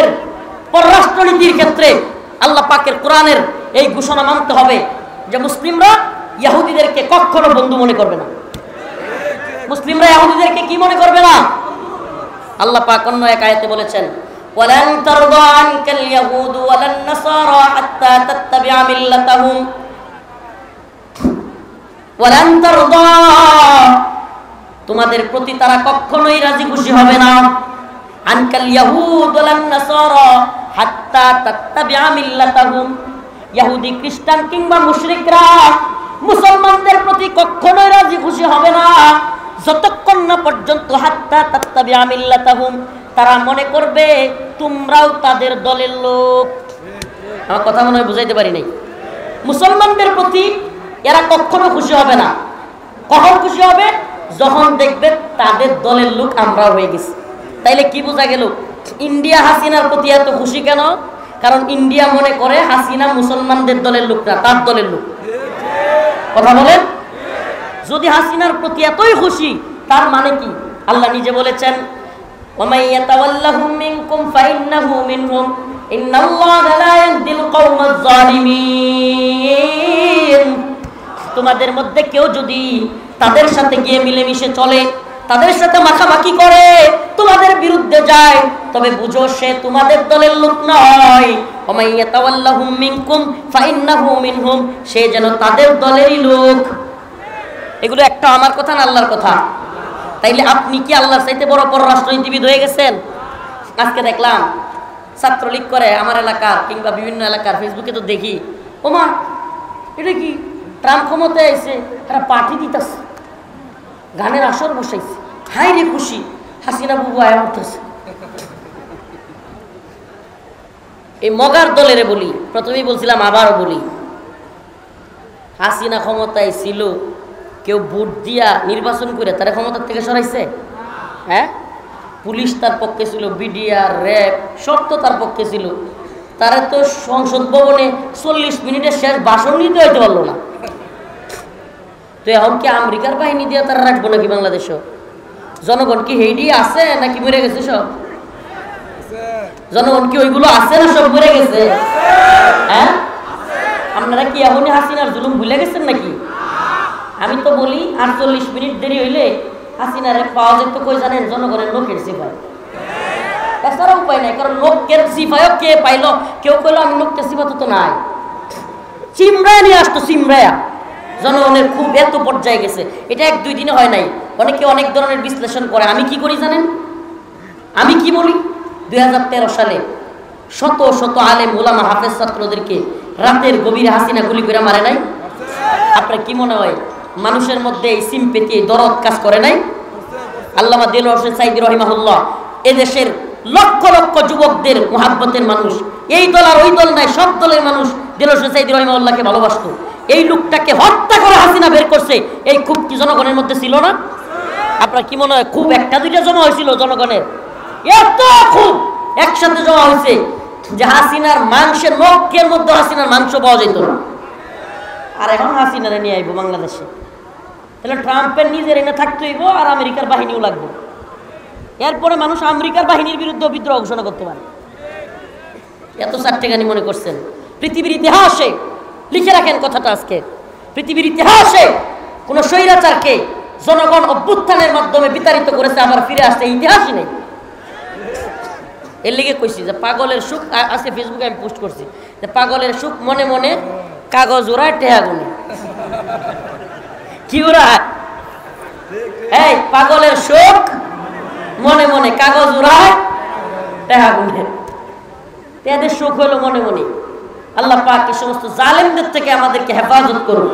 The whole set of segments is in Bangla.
মুসলমানদের পররাষ্ট্রনীতির ক্ষেত্রে আল্লাহ পাকের কোরআনের এই ঘোষণা মানতে হবে যে মুসলিমরা ইহুদিদেরকে কখনো বন্ধু মনে করবে না। মুসলিমরা ইহুদিদেরকে কি মনে করবে না? আল্লাহ পাক অন্য এক আয়াতে বলেছেন, ওয়ালান তারদা আনকাল ইয়াহুদ ওয়ালান নাসারা হাত্তা তাত্তাবিআ মিল্লাতাহুম ওয়ালান তারদা, তোমাদের প্রতি তারা কখনোই রাজি খুশি হবে না, আনকাল ইয়াহুদ ওয়ালান নাসারা হাত্তা তাত্তাবিআ মিল্লাতাহুম, ইহুদি খ্রিস্টান কিংবা মুশরিকরা মুসলমানদের প্রতি কখনোই রাজি খুশি হবে না যতক্ষণ না পর্যন্ত হাত্তা তাত্তাবিআ মিল্লাতাহুম, তারা মনে করবে তোমরাও তাদের দলের লোক। আমার কথা মনে হয় বুঝাইতে পারি নাই। মুসলমানদের প্রতি এরা কখনো খুশি হবে না। কখন খুশি হবে? যখন দেখবে তাদের দলের লোক আমরা হয়ে গেছি। তাইলে কি বোঝা গেল? ইন্ডিয়া হাসিনার প্রতি এত খুশি কেন? কারণ ইন্ডিয়া মনে করে হাসিনা মুসলমানদের দলের লোক না, তার দলের লোক। কথা বলেন। যদি হাসিনার প্রতি এতই খুশি, তার মানে কি? আল্লাহ নিজে বলেছেন, ওয়ামাই ইয়াতাওয়াল্লাহুম মিনকুম ফাইন্নাহু মিনহুম ইন্নাল্লাহা লা ইয়াহদিল কওমাজ জালিমিন। তোমাদের মধ্যে কেউ যদি তাদের সাথে গিয়ে মিলেমিশে চলে, তাদের সাথে মাখামাখি করে, তোমাদের বিরুদ্ধে যায়, তবে বুঝো সে তোমাদের দলের লোক নয়। ওয়ামাই ইয়াতাওয়াল্লাহুম মিনকুম ফাইন্নাহু মিনহুম, সে যেন তাদের দলেরই লোক। এগুলো একটা আমার কথা না আল্লাহর কথা? তাইলে আপনি কি আল্লাহর চাইতে বড় পররাষ্ট্রনীতিবিদ হয়ে গেছেন? আজকে দেখলাম ছাত্রলীগ করে আমার এলাকার কিংবা বিভিন্ন এলাকার ফেসবুকে তো দেখি, ওমা এটা কি ট্রাম্প ক্ষমতায় আইছে, এরা পার্টি দিতেছে, গানের আসর বসাইছে, হাই রে খুশি, হাসিনা বুবু আয়া উঠতেছে। এই মগার দলের বলি, প্রথমেই বলছিলাম আবারও বলি, হাসিনা ক্ষমতায় ছিল, কেউ ভোট দিয়া নির্বাচন করে তারা ক্ষমতার থেকে সরাইছে? হ্যাঁ, পুলিশ তার পক্ষে ছিল, বিডিআর, র্যাব সব তো তার পক্ষে ছিল। তারা তো সংসদ ভবনে 40 মিনিটের শেষ ভাষণ নিতে হইতে পারলো না। তো এখন কি আমেরিকার বাহিনী দিয়ে তারা রাখবো নাকি বাংলাদেশও? জনগণ কি হেইডি আছে নাকি মরে গেছে সব? জনগণ কি ওইগুলো আছে না সব মরে গেছে? হ্যাঁ, আপনারা কি এমনই হাসিনার জুলুম ভুলে গেছেন নাকি? আমি তো বলি 48 মিনিট দেরি হইলে হাসিনারে পাওয়া যেত কই জানেন? জনগণের লোকের সিফায়। এছাড়া উপায় নাই, কারণ লোকের সিফায়ও কে পাইলো? কেউ কইলো আমি লোককে সিফাত তো নাই, চিমড়ায় নিয়ে আসতো, চিমড়ায়া। জনগণের খুব এত পর্যায়ে গেছে, এটা 1-2 দিনে হয় নাই। অনেকে অনেক ধরনের বিশ্লেষণ করে। আমি কি করি জানেন? আমি কি বলি, 2013 সালে শত শত আলেম ওলামা হাফেজ ছাত্রদেরকে রাতের গভীরে হাসিনা গুলি করে মারে নাই? আপনার কি মনে হয় মানুষের মধ্যে এই সিম্পেথি, দরদ কাজ করে নাই? আল্লামা দেলোয়ার হোসেন সাঈদী রহিমাহুল্লাহ এদেশের লক্ষ লক্ষ যুবকদের মুহাব্বতের মানুষ, এই দল আর ওই দল নাই, সব দলের মানুষ দেলোয়ার হোসেন সাঈদী রহিমাহুল্লাহকে ভালোবাসত। এই লোকটাকে হত্যা করে হাসিনা বের করছে, এই খুব কি জনগণের মধ্যে ছিল না? আপনার কি মনে হয় খুব 1-2টা জমা হয়েছিল জনগণের? এত খুব একসাথে জমা হয়েছে যে হাসিনার মাংসের নখের মধ্যে হাসিনার মাংস পাওয়া যেত না। আর এখন হাসিনারে নিয়ে আইব বাংলাদেশে, তাহলে ট্রাম্পের নিজের এনে থাকতে হইব আর আমেরিকার বাহিনীও লাগবে। এরপরে মানুষ আমেরিকার বাহিনীর বিরুদ্ধে বিদ্রোহ ঘোষণা করতে পারে। এত চারটেগানি মনে করছেন? পৃথিবীর ইতিহাসে লিখে রাখেন কথাটা, আজকে পৃথিবীর ইতিহাসে কোন স্বৈরাচারকে জনগণ অভ্যুত্থানের মাধ্যমে বিতাড়িত করেছে আবার ফিরে আসতে ইতিহাসই নেই। এর লিগে কইছি যে পাগলের সুখ, আজকে ফেসবুকে আমি পোস্ট করছি যে পাগলের সুখ মনে মনে কাগজ ওড়ায় টেহা গুনে। কি ওড়ায়? এই পাগলের সুখ মনে মনে কাগজ ওড়ায় টেহা গুনে। এদের সুখ হলো মনে মনে। আল্লাহ পাক এই সমস্ত জালেমদের থেকে আমাদেরকে হেফাজত করুন,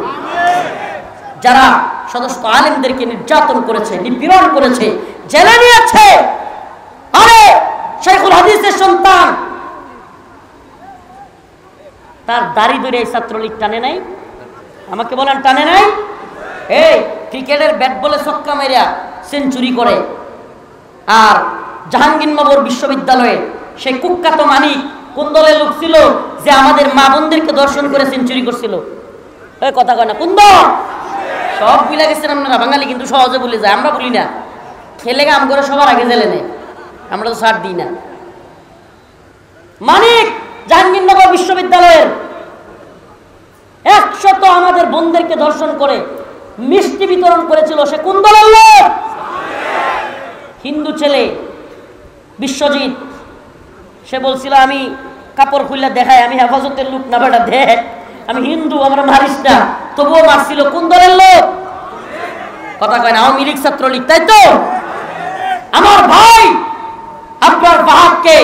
যারা সমস্ত আলেমদেরকে নির্যাতন করেছে, নিপীড়ন করেছে, জেলে নিয়েছে। আরে শাইখুল হাদিসের সন্তান, তার দাড়ি ধরে এই ছাত্রলীগ টানে নাই? আমাকে বলেন টানে নাই? এই ক্রিকেটের ব্যাট বলে ছক্কা মেরা সেঞ্চুরি করে, আর জাহাঙ্গীরনগর বিশ্ববিদ্যালয়ে সেই কুখ্যাত মানিক কোন দলের লোক ছিল যে আমাদের মা বোনদেরকে দর্শন করে সেঞ্চুরি করছিল? ওই কথা কয় না, কোন দল? সব ভুলে গেছেন আপনারা। বাঙালি কিন্তু সহজে ভুলে যায়, আমরা বলি না। খেলে আম করে সবার আগে জেলে নেয়, আমরা তো ছাড় দিই না। মানিক জাহাঙ্গীরনগর বিশ্ববিদ্যালয়ের 100 আমাদের বোনদেরকে ধর্ষণ করে মিষ্টি বিতরণ করেছিল, সে কোন দলের লোক? হিন্দু ছেলে বিশ্বজিৎ। সে বলছিল আমি কাপড় খুললে দেখায় আমি হেফাজতের লোক না, বেটা দেখ আমি হিন্দু, আমরা মারিস না, তবুও মারছিল। কোন দলের লোক? কথা কয় না, আওয়ামী লীগ ছাত্রলীগ, তাই তো? আমার ভাই আপনার বাহাদকে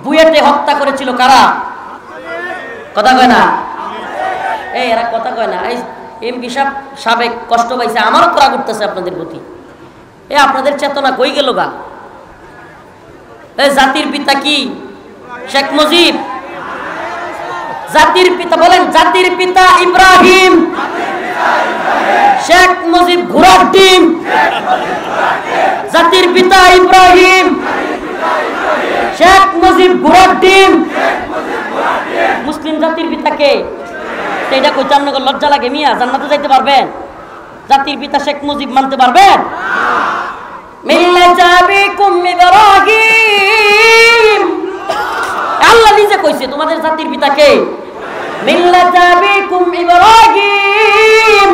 বুয়েটে হত্যা করেছিল কারা? কথা কয় না, এই এরা কথা কয় না। এই এমপি সাবেক কষ্ট পাইছে, আমারও করা করতেছে আপনাদের প্রতি। এ আপনাদের চেতনা কই গেল গা? জাতির পিতা কি? শেখ মুজিব। জাতির পিতা বলেন, জাতির পিতা ইব্রাহিম, শেখ মুজিব ঘোড়ার ডিম। জাতির পিতা ইব্রাহিম, শেখ মুজিব ঘোড়ার ডিম। মুসলিম জাতির পিতা কে? এটা কই চান্নগর লজ্জা লাগে মিয়া? জান্নাতে যাইতে পারবেন? জাতির পিতা শেখ মুজিব মানতে পারবেন? আল্লাহ নিজে কইছে তোমাদের জাতির পিতা কে? মিল্লাত আবিকুম ইব্রাহিম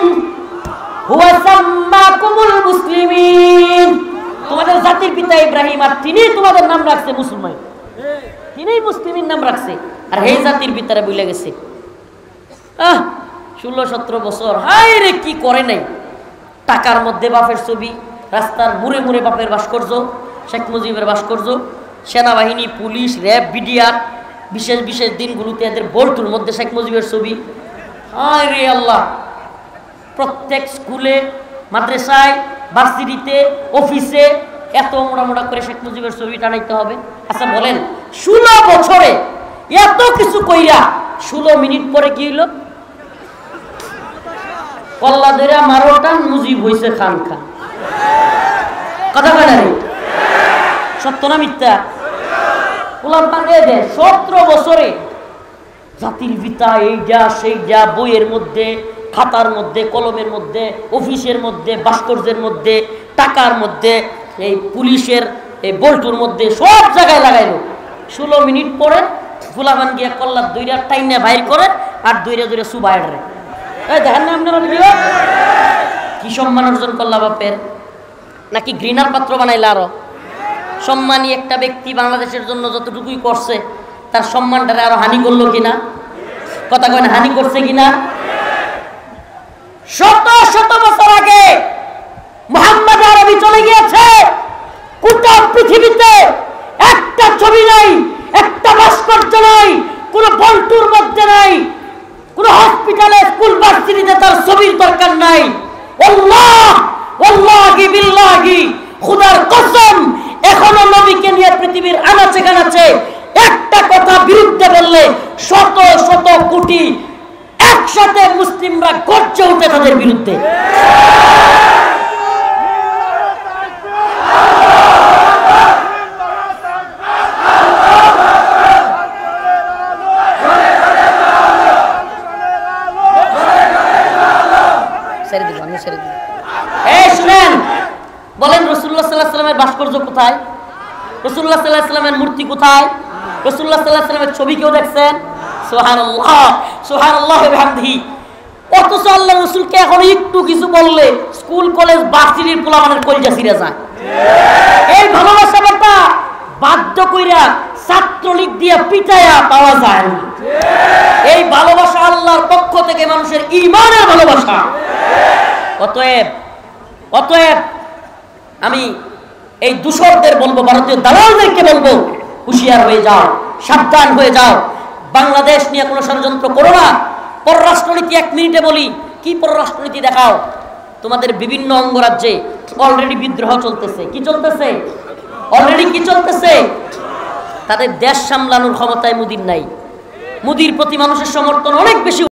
হুয়া সাম্মাকুমুল মুসলিমিন। তোমাদের জাতির পিতা ইব্রাহিম, আর তিনি তোমাদের নাম রাখছে মুসলমান, তিনি মুসলিমের নাম রাখছে। আর এই জাতির পিতারা ভুলে গেছে। 16-17 বছর হায় রে কি করে নাই। টাকার মধ্যে বাপের ছবি, রাস্তার মুড়ে মুড়ে বাপের ভাস্কর্য, শেখ মুজিবের ভাস্কর্য, সেনাবাহিনী, পুলিশ, র্যাব, বিডিআর, বিশেষ বিশেষ দিনগুলোতে এদের বল্টুর মধ্যে শেখ মুজিবের ছবি। হায় রে আল্লাহ, প্রত্যেক স্কুলে, মাদ্রাসায়, ভার্সিটিতে, অফিসে এত মোড়া মোড়া করে শেখ মুজিবের ছবি টানাইতে হবে। আচ্ছা বলেন, 16 বছরে এত কিছু কইরা 16 মিনিট পরে কি হইল? কল্লা ধরে মারোটান মুজিব হইছে খান খান। কথা কয় না রে? সত্য না মিথ্যা? 17 বছরে জাতির পিতা এইটা সেইটা বইয়ের মধ্যে, খাতার মধ্যে, কলমের মধ্যে, অফিসের মধ্যে, ভাস্কর্যের মধ্যে, টাকার মধ্যে, এই পুলিশের এই বল্টুর মধ্যে সব জায়গায় লাগাইলো। 16 মিনিট পরে ফুলাবান গিয়া কল্লার দুইটা টাইনে বাইর করে আর দুইটা সুবাইড রে। দেখেন না আপনারা ভিডিও? কি সম্মান অর্জন করলা বাপের? নাকি ঘৃণার পাত্র বানাইলা? আরো সম্মানী একটা ব্যক্তি বাংলাদেশের জন্য যতটুকুই করছে তার সম্মানটারে আরো হানি করলো কিনা? কথা কয় না, হানি করছে কিনা? শত শত বছর আগে মুহাম্মদ আরবি চলে গিয়েছে, গোটা পৃথিবীতে একটা ছবি নাই, একটা ভাস্কর্য নাই, কোন বল্টুর মধ্যে নাই, কোন হসপিটালে, স্কুল, ভার্সিটিতে তার ছবির দরকার নাই। আল্লাহ ওয়াল্লাহি বিল্লাহি, খোদার কসম, এখনো নবীকে নিয়ে পৃথিবীর আনাচে কানাচে একটা কথা বিরুদ্ধে বললে শত শত কোটি একসাথে মুসলিমরা গর্জে উঠে তাদের বিরুদ্ধে। শুনেন, বলেন রাসূলুল্লাহ সাল্লাল্লাহু আলাইহি ওয়াসাল্লামের ভাস্কর্য কোথায়? রাসূলুল্লাহ সাল্লাল্লাহু আলাইহি ওয়াসাল্লামের মূর্তি কোথায়? রাসূলুল্লাহ সাল্লাল্লাহু আলাইহি ওয়াসাল্লামের ছবি কেউ দেখছেন? সুবহানাল্লাহ, সুবহানাল্লাহ ওয়া বিহামদিহি। অথচ আল্লাহ রাসূলকে এখন একটু কিছু বললে স্কুল, কলেজ, ভার্সিটির পোলাপানের কলিজা ছিঁড়ে যায়। এই ভালোবাসাটা বাধ্য কইরা ছাত্রলীগ দিয়া পিটায়া পাওয়া যায় না। এই ভালোবাসা আল্লাহর পক্ষ থেকে মানুষের ঈমানের ভালোবাসা। অতএব আমি এই দূষরদের বলবো, ভারতীয় দালালদেরকে বলবো, হুঁশিয়ার হয়ে যাও, সাবধান হয়ে যাও। বাংলাদেশ নিয়ে কোনো ষড়যন্ত্র করো না। পররাষ্ট্রনীতি 1 মিনিটে বলি, কি পররাষ্ট্রনীতি দেখাও? তোমাদের বিভিন্ন অঙ্গরাজ্যে অলরেডি বিদ্রোহ চলতেছে। কি চলতেছে? অলরেডি কি চলতেছে? তাদের দেশ সামলানোর ক্ষমতায় মোদির নাই। মোদির প্রতি মানুষের সমর্থন অনেক বেশি।